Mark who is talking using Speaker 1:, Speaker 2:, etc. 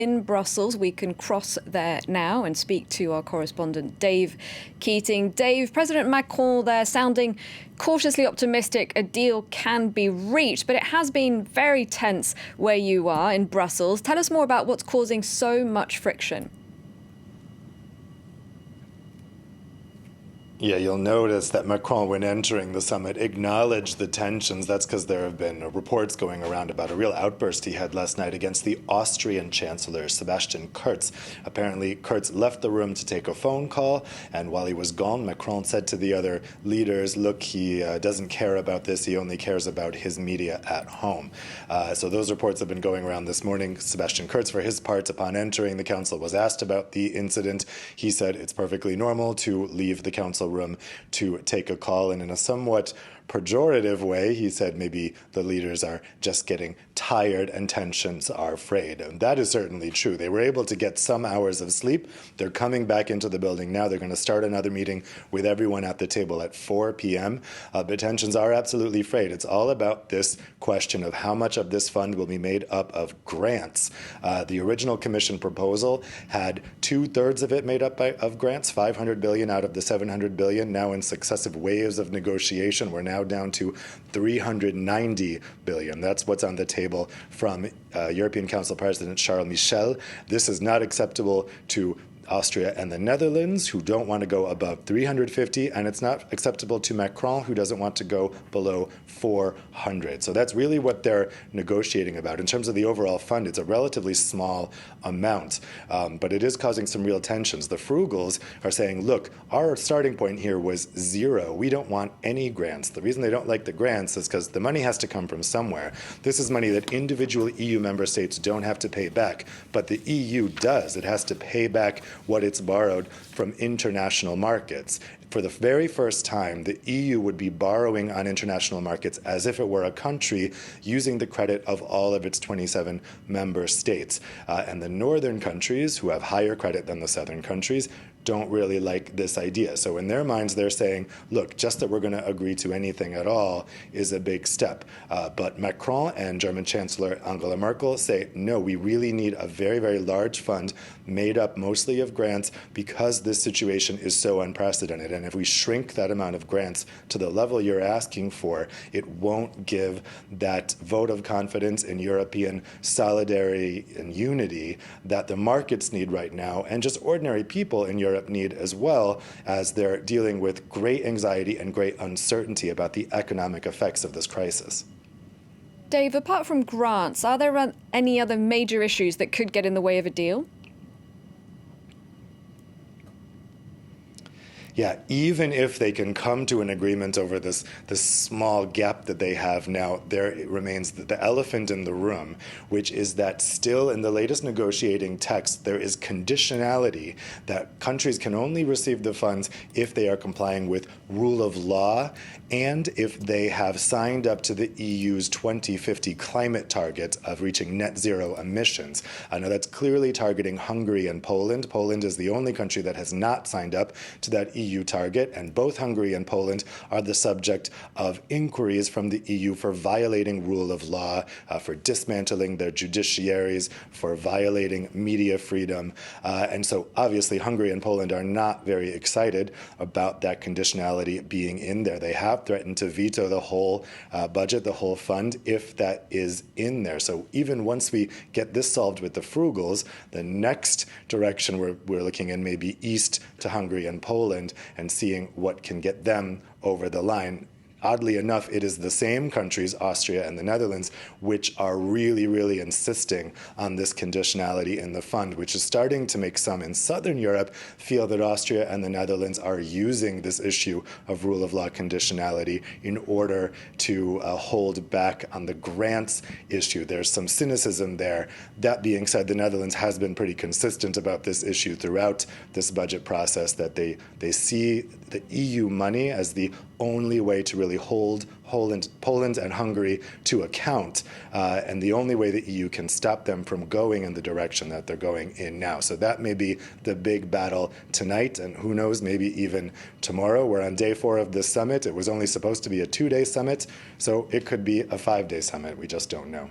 Speaker 1: In Brussels, we can cross there now and speak to our correspondent, Dave Keating. Dave, President Macron there sounding cautiously optimistic a deal can be reached, but it has been very tense where you are in Brussels. Tell us more about what's causing so much friction.
Speaker 2: Yeah, you'll notice that Macron, when entering the summit, acknowledged the tensions. That's because there have been reports going around about a real outburst he had last night against the Austrian Chancellor, Sebastian Kurz. Apparently, Kurz left the room to take a phone call, and while he was gone, Macron said to the other leaders, look, he doesn't care about this, he only cares about his media at home. So those reports have been going around this morning. Sebastian Kurz, for his part, upon entering the council, was asked about the incident. He said it's perfectly normal to leave the council room to take a call, and in a somewhat pejorative way, he said maybe the leaders are just getting tired and tensions are frayed. And that is certainly true. They were able to get some hours of sleep. They're coming back into the building now. They're going to start another meeting with everyone at the table at 4 p.m. But tensions are absolutely frayed. It's all about this question of how much of this fund will be made up of grants. The original Commission proposal had 2/3 of it made up of grants, 500 billion out of the 700 billion. Now in successive waves of negotiation, we're now down to 390 billion. That's what's on the table from European Council President Charles Michel. This is not acceptable to Austria and the Netherlands, who don't want to go above 350, and it's not acceptable to Macron, who doesn't want to go below 400. So that's really what they're negotiating about. In terms of the overall fund, it's a relatively small amount, but it is causing some real tensions. The frugals are saying, look, our starting point here was 0. We don't want any grants. The reason they don't like the grants is because the money has to come from somewhere. This is money that individual EU member states don't have to pay back, but the EU does. It has to pay back what it's borrowed from international markets. For the very first time, the EU would be borrowing on international markets as if it were a country, using the credit of all of its 27 member states. And the northern countries, who have higher credit than the southern countries, don't really like this idea. So in their minds, they're saying, look, just that we're going to agree to anything at all is a big step. But Macron and German Chancellor Angela Merkel say, no, we really need a very, very large fund made up mostly of grants because this situation is so unprecedented. And if we shrink that amount of grants to the level you're asking for, it won't give that vote of confidence in European solidarity and unity that the markets need right now, and just ordinary people in Europe need as well, as they're dealing with great anxiety and great uncertainty about the economic effects of this crisis.
Speaker 1: Dave, apart from grants, are there any other major issues that could get in the way of a deal?
Speaker 2: Yeah, even if they can come to an agreement over this small gap that they have now, there remains the elephant in the room, which is that still in the latest negotiating text, there is conditionality that countries can only receive the funds if they are complying with rule of law and if they have signed up to the EU's 2050 climate target of reaching net zero emissions. Now that's clearly targeting Hungary and Poland. Poland is the only country that has not signed up to that EU target, and both Hungary and Poland are the subject of inquiries from the EU for violating rule of law, for dismantling their judiciaries, for violating media freedom. And so obviously Hungary and Poland are not very excited about that conditionality being in there. They have threatened to veto the whole budget, the whole fund, if that is in there. So even once we get this solved with the frugals, the next direction we're looking in may be east to Hungary and Poland, and seeing what can get them over the line. Oddly enough, it is the same countries, Austria and the Netherlands, which are really, really insisting on this conditionality in the fund, which is starting to make some in Southern Europe feel that Austria and the Netherlands are using this issue of rule of law conditionality in order to hold back on the grants issue. There's some cynicism there. That being said, the Netherlands has been pretty consistent about this issue throughout this budget process, that they see the EU money as the only way to really hold Poland and Hungary to account, and the only way the EU can stop them from going in the direction that they're going in now. So that may be the big battle tonight, and who knows, maybe even tomorrow. We're on day 4 of this summit. It was only supposed to be a 2-day summit, so it could be a 5-day summit. We just don't know.